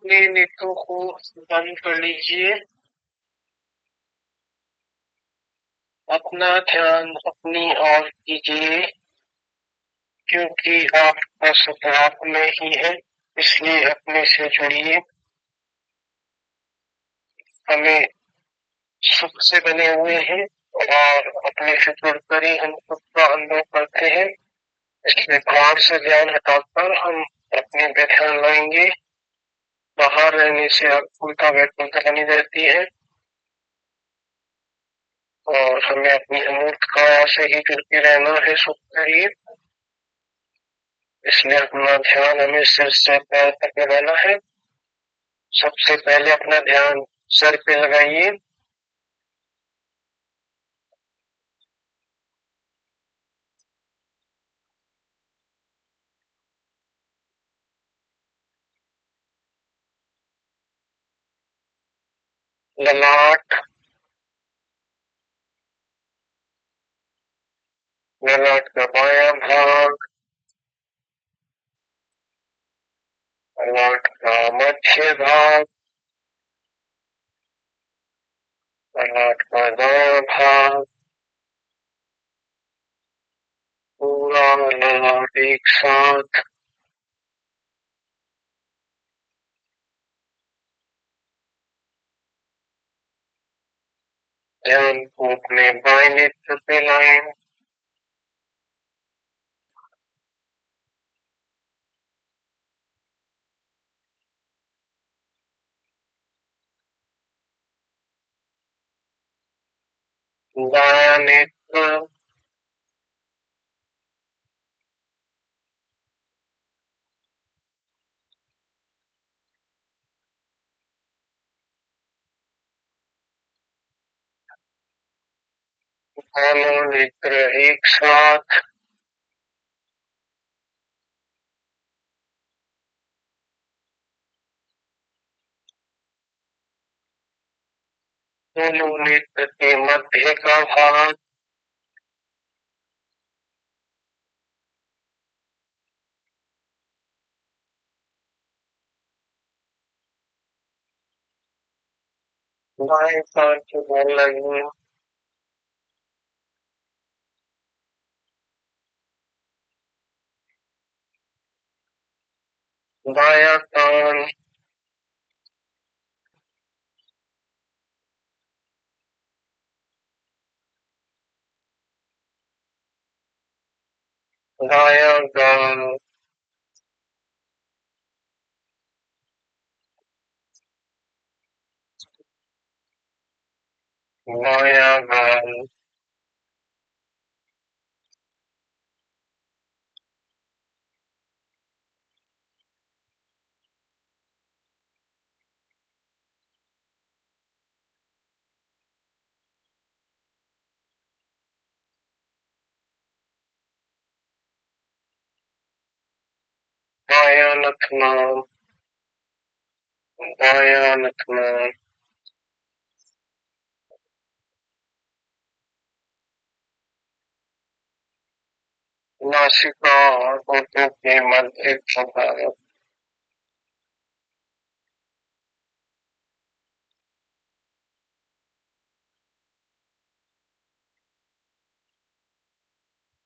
अपनी नेत्रों को बंद कर लीजिए। अपना ध्यान अपनी ओर कीजिए, क्योंकि आपका सुख आप में ही है, इसलिए अपने से जुड़िए। हमें सुख से बने हुए हैं और अपने से जुड़कर ही हम सुख का अनुभव करते हैं। इसलिए बाहर से ध्यान हटाकर हम अपने पे ध्यान लाएंगे। बाहर रहने से व्याकुलता व्याकुलता बनी रहती है और हमें अपनी अमूर्त काया से ही जुड़ के रहना है सुख के लिए। इसलिए अपना ध्यान हमें सिर से पैर तक लगाना है। सबसे पहले अपना ध्यान सर पे लगाइए। ललाट, ललाट का बायां भाग, ललाट का मध्य भाग, ललाट का दायां भाग, पूरा ललाट एक साथ। ध्यान को अपने बाएं नेत्र पे लाएं। दायां नेत्र, दोनों नेत्र एक साथ। दोनों नेत्र के मध्य का भाग, बाएं कान के बल लगे। दायां कान, दायां गाल, बायां गाल, बायां नथुना, बायां नथुना, नासिका और होठों के मध्य का भाग,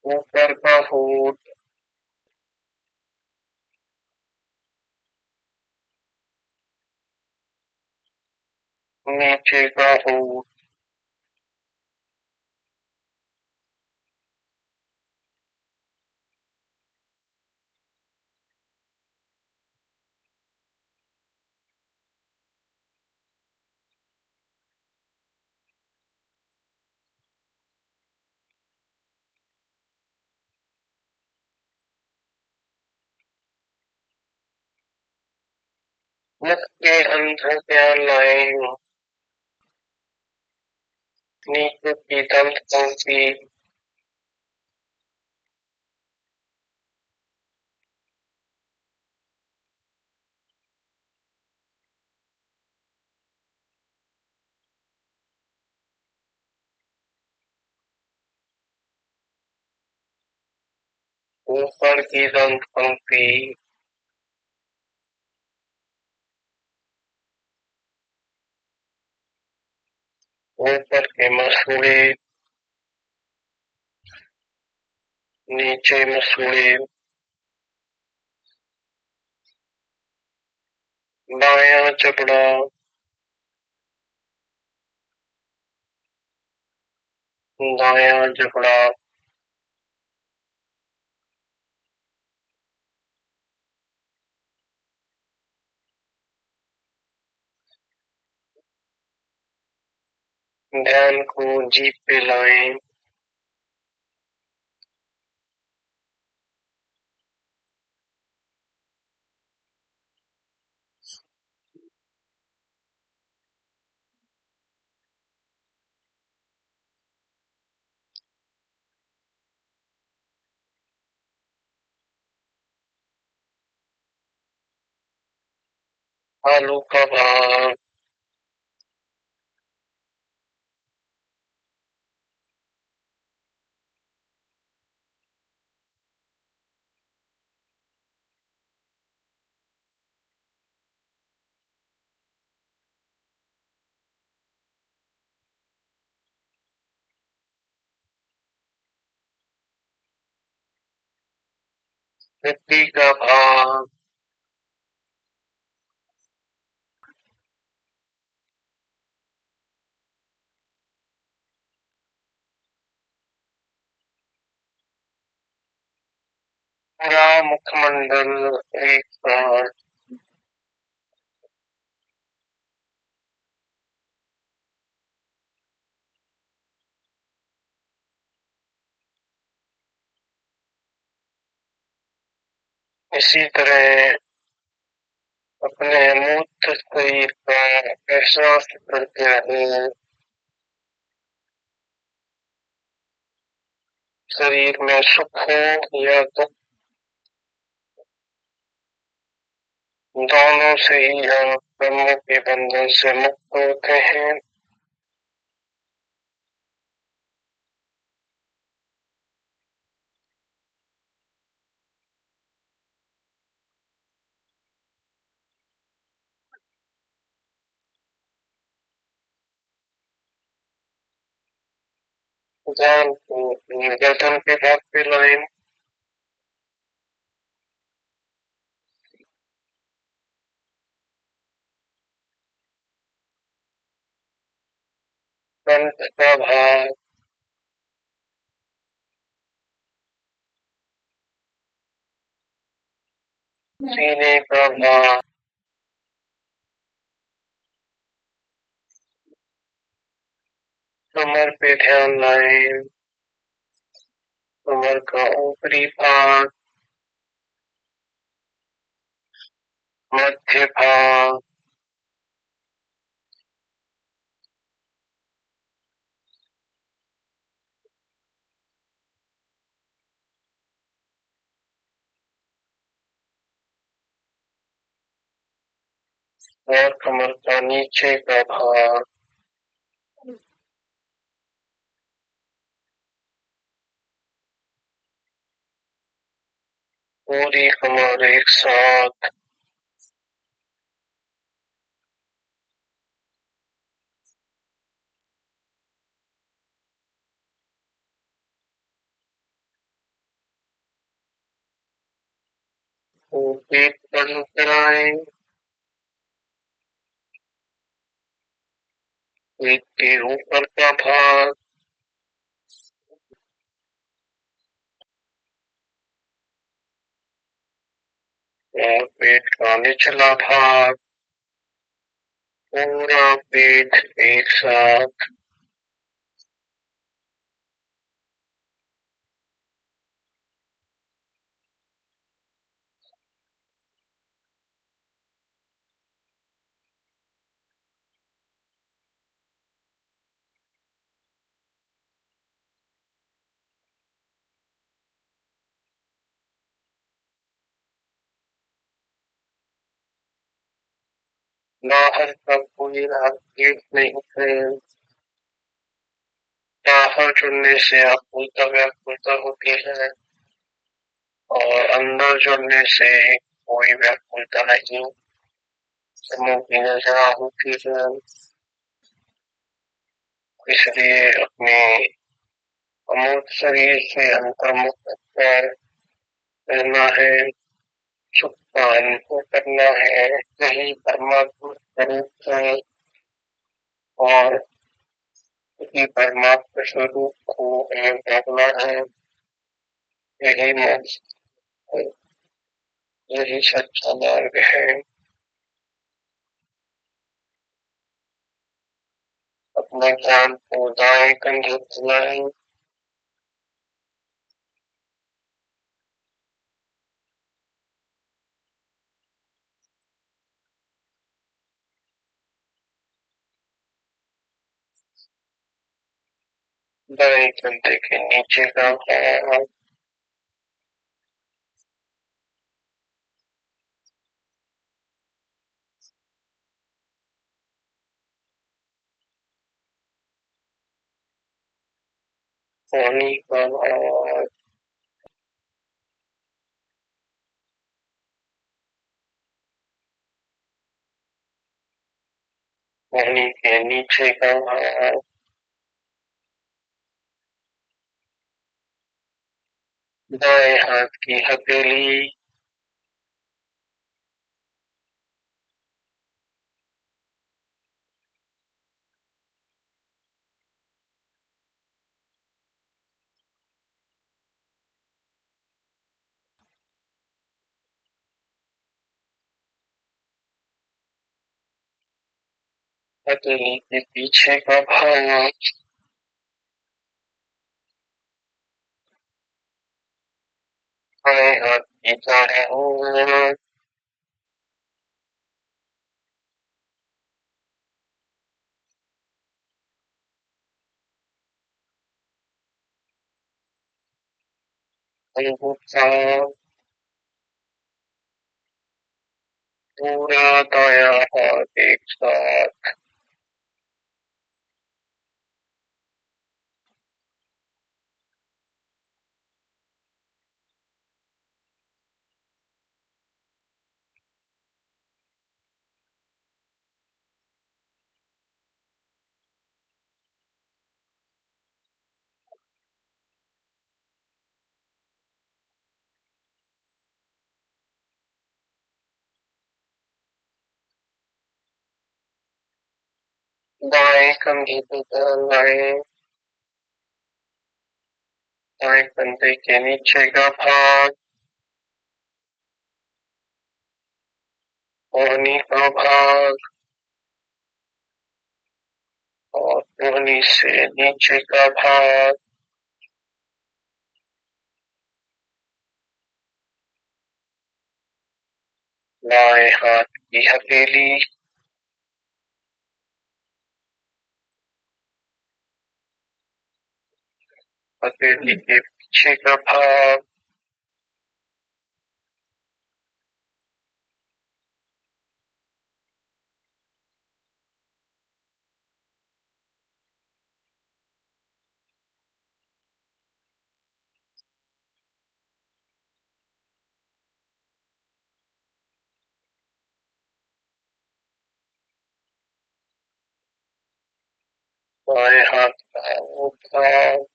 ऊपर का होठ, नीचे का होठ, मुख के अंदर ध्यान लाएं। नीचे की दंत पंक्ति, ऊपर की दंत पंक्ति, ऊपर के मसूड़े, नीचे मसूड़े, बायां जबड़ा, दायां जबड़ा, ध्यान को जीभ पे लाएं। आलू का भाग, मिट्टी का भाग, पूरा मुखमंडल एक साथ, इसी तरह अपने मूर्त शरीर का एहसास करते रहें। शरीर में सुख हो या दुख, दोनों से ही हम कर्मों के बंधन से मुक्त होते हैं। ध्यान को गर्दन के भाग पे लाएं। कंठ का भाग, सीने का भाग, कमर पे ध्यान लाएं। कमर का ऊपरी भाग, मध्य भाग, और कमर का नीचे का भाग। पूरी कमर एक साथ, पेट बंद कराएं। पेट के ऊपर का भाग और पेट का निचला भाग, पूरा पेट एक साथ। बाहर का कोई राग पेट नहीं है। बाहर जुड़ने से आकुलता व्याकुलता होती है और अंदर जुड़ने से कोई व्याकुलता नहीं, समूह की नजर होती है। इसलिए अपने अमूर्त शरीर से अंतर्मुख होकर रहना है, सुख का अनुभव करना है, यही परमात्मा स्वरूप है और उसी परमात्मा स्वरूप को जानना है। यही मोक्ष है, यही सच्चा मार्ग है। अपने ज्ञान को दाएं कंधे चलाएं, दाएं कंधे के नीचे का भाव, पानी का भाव, पानी के नीचे का भाव, दाएं हाथ की हथेली, हथेली के पीछे का भाव, बाएं हाथ की दाएं ओर, अंगूठा, पूरा दायां हाथ एक साथ, दाएं कंधे पे ध्यान लाएं, दाएं कंधे के नीचे का भाग, कोहनी का भाग और कोहनी से नीचे का भाग, बाएं हाथ की हथेली, हथेली के पीछे का भाग, बाएं हाथ का भाग,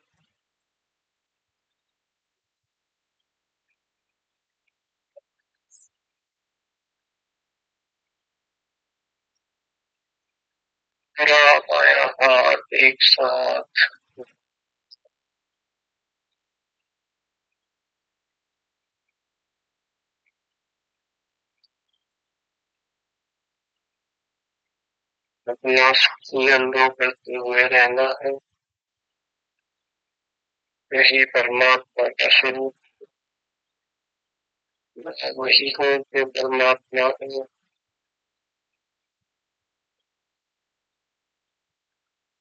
पूरा बायां हाथ एक साथ, अपना सुखी अनुभव करते हुए रहना है। यही परमात्मा का स्वरूप, वही हो जो परमात्मा है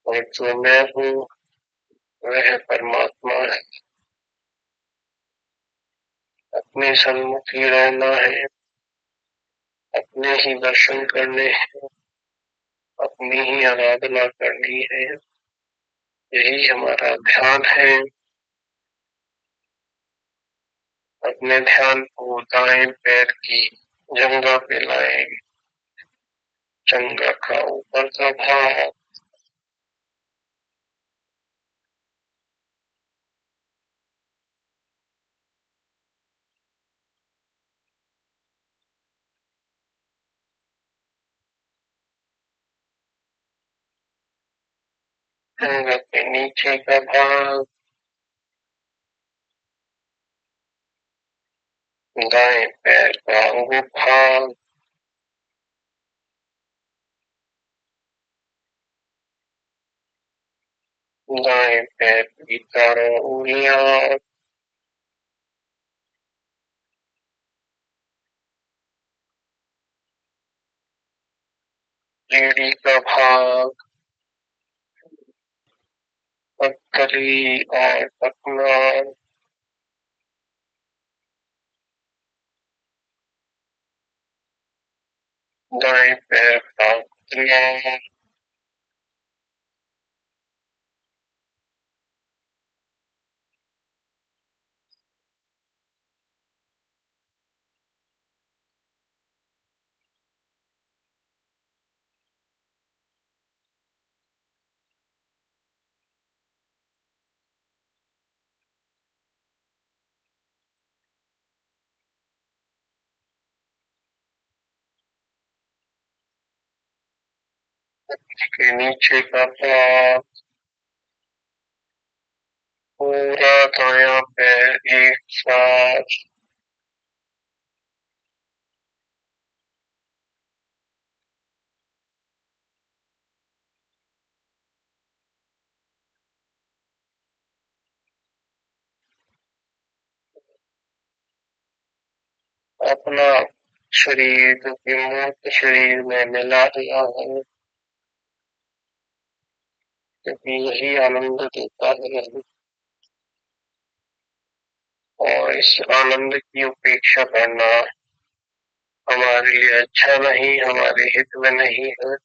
और जो मैं हूँ वह परमात्मा है। अपने सन्मुख ही रहना है, अपने ही दर्शन करने हैं, अपनी ही आराधना करनी है। यही हमारा ध्यान है। अपने ध्यान को दाएं पैर की जंघा पे लाएं, जंघा का ऊपर का भाग, अंग के नीचे का भाग, दाएं पैर का अंगूठा, दाएं पैर की चारों उंगलियां, रीढ़ का भाग, पत्थरी और पखना, दाएं पैर का घुटना, के नीचे का भाग, पूरा दायां पैर एक साथ, अपना शरीर जो कि मूर्त शरीर में मिला दिया है, क्योंकि यही आनंद देता है और इस आनंद की उपेक्षा करना हमारे लिए अच्छा नहीं, हमारे हित में नहीं है।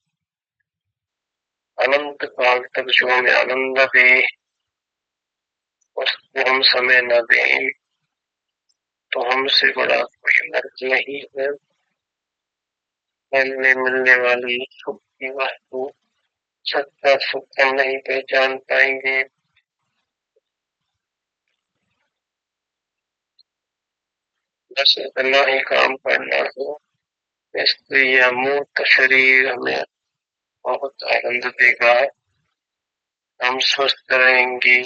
अनंत काल तक जो हमें आनंद दे उसको हम समय न दें तो हमसे बड़ा कोई नर्क नहीं है। मिलने वाली सुख की वस्तु सच्चा सुख हम नहीं पहचान पाएंगे। बस इतना ही काम करना है, इसलिए यह मूर्त शरीर हमें बहुत आनंद देगा, हम स्वस्थ रहेंगे।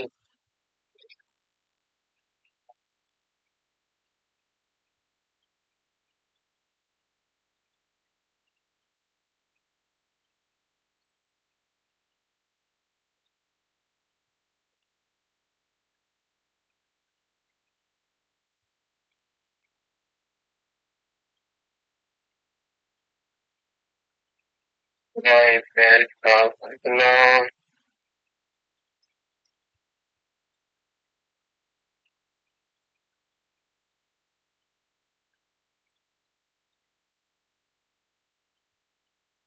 दाएं पैर का घुटना,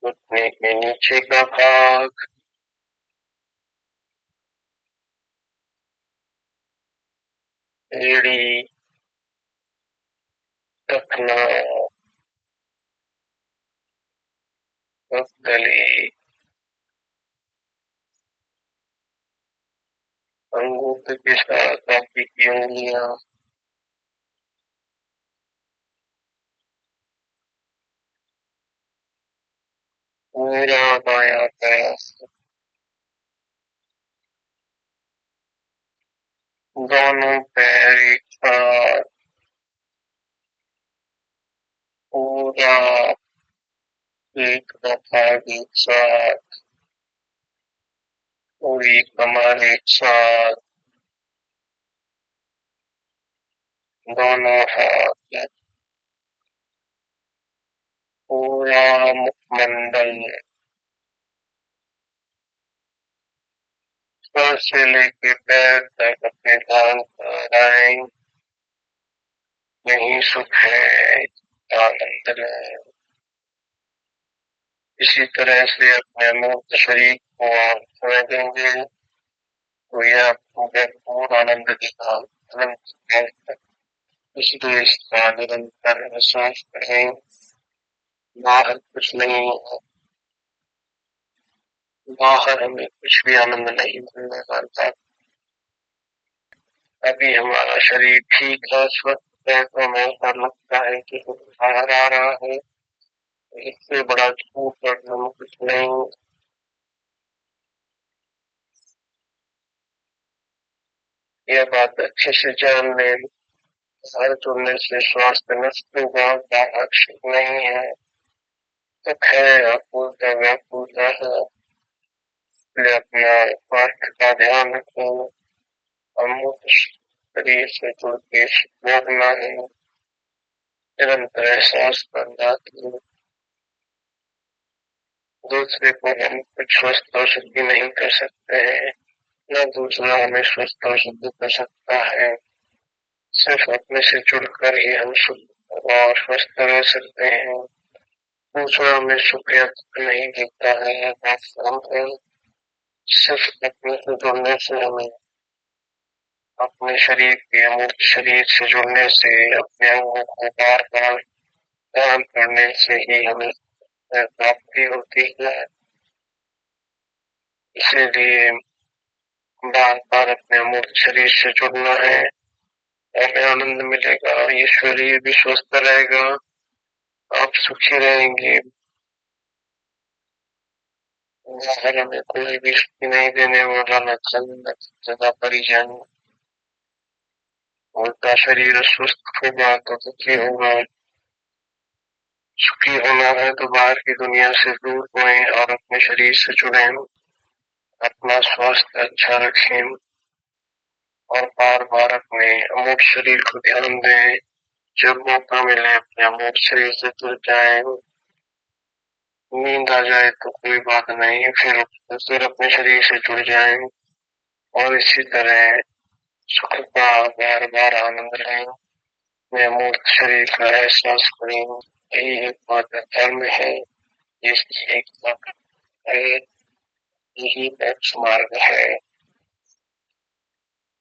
घुटने के नीचे का भाग, एड़ी, टखना, गले, अंगूठे के साथ आंखों की उंगलियां, पूरा बायां पैर, दोनों पैर एक साथ, पूरा एक दफा एक साथ, पूरी कमर एक साथ, दोनों हाथ, पूरा मुखमंडल, सर से लेके पैर तक अपने ध्यान पर आए। यही सुख है, आनंद है। इसी तरह से अपने मूर्त शरीर को आप छोड़ देंगे तो यह आपको भरपूर आनंद देगा, अनंत काल तक। इसलिए इसका निरंतर एहसास करें। बाहर कुछ नहीं है, बाहर हमें कुछ भी आनंद नहीं मिलने वाला। अभी हमारा शरीर ठीक है, स्वस्थ है, तो हमें ऐसा लगता है कि कुछ बाहर आ रहा है। इससे बड़ा झूठ और कुछ नहीं। यह बात अच्छे से जान लें, घर जुड़ने से स्वास्थ्य नष्ट होगा, बाहर सुख नहीं है, दुख है, अपूर्णता व्याकुलता है। इसलिए अपना स्वास्थ्य का ध्यान रखो, अमूर्त शरीर से जुड़ के बोलना है, निरंतर एहसास करना कि दूसरे को हम कुछ स्वस्थ और शुद्धि नहीं कर सकते हैं, न दूसरा हमें स्वस्थ और शुद्ध कर सकता है। सिर्फ अपने से जुड़कर ही हम शुद्ध और स्वस्थ रह सकते हैं। दूसरा हमें सुख या दुख नहीं देता है, यह बात हम है। सिर्फ अपने से जुड़ने से हमें अपने शरीर के अमूर्त शरीर से जुड़ने से, अपने अंगों को बार बार ध्यान करने से ही हमें प्राप्ति होती है। इसीलिए बार बार अपने अमूर्त शरीर से जुड़ना है, हमें आनंद मिलेगा, ये शरीर भी स्वस्थ रहेगा, आप सुखी रहेंगे। बाहर हमें कोई भी सुखी नहीं देने वाला, न धन न जगह परिजन। उल्टा शरीर स्वस्थ होगा तो दुखी होगा। सुखी होना है तो बाहर की दुनिया से दूर होए और अपने शरीर से जुड़े, अपना स्वास्थ्य अच्छा रखें और बार बार अपने अमूर्त शरीर को ध्यान दें। जब मौका मिले अपने अमूर्त शरीर से जुड़ जाए। नींद आ जाए तो कोई बात नहीं, फिर अपने शरीर से जुड़ जाए और इसी तरह सुख का बार बार आनंद लें, अपने अमूर्त शरीर का एहसास करें। यही एकमात्र धर्म है, इसकी एक ताकत है, यही मोक्ष मार्ग है।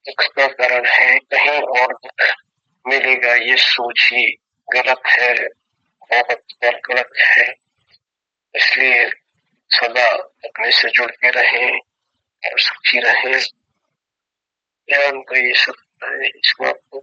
दुख का कारण है कहीं और दुख मिलेगा, ये सोच ही गलत है, बहुत गलत है। इसलिए सदा अपने से जुड़ के रहें और सुखी रहें। ज्ञान का ये सब है, इसको आपको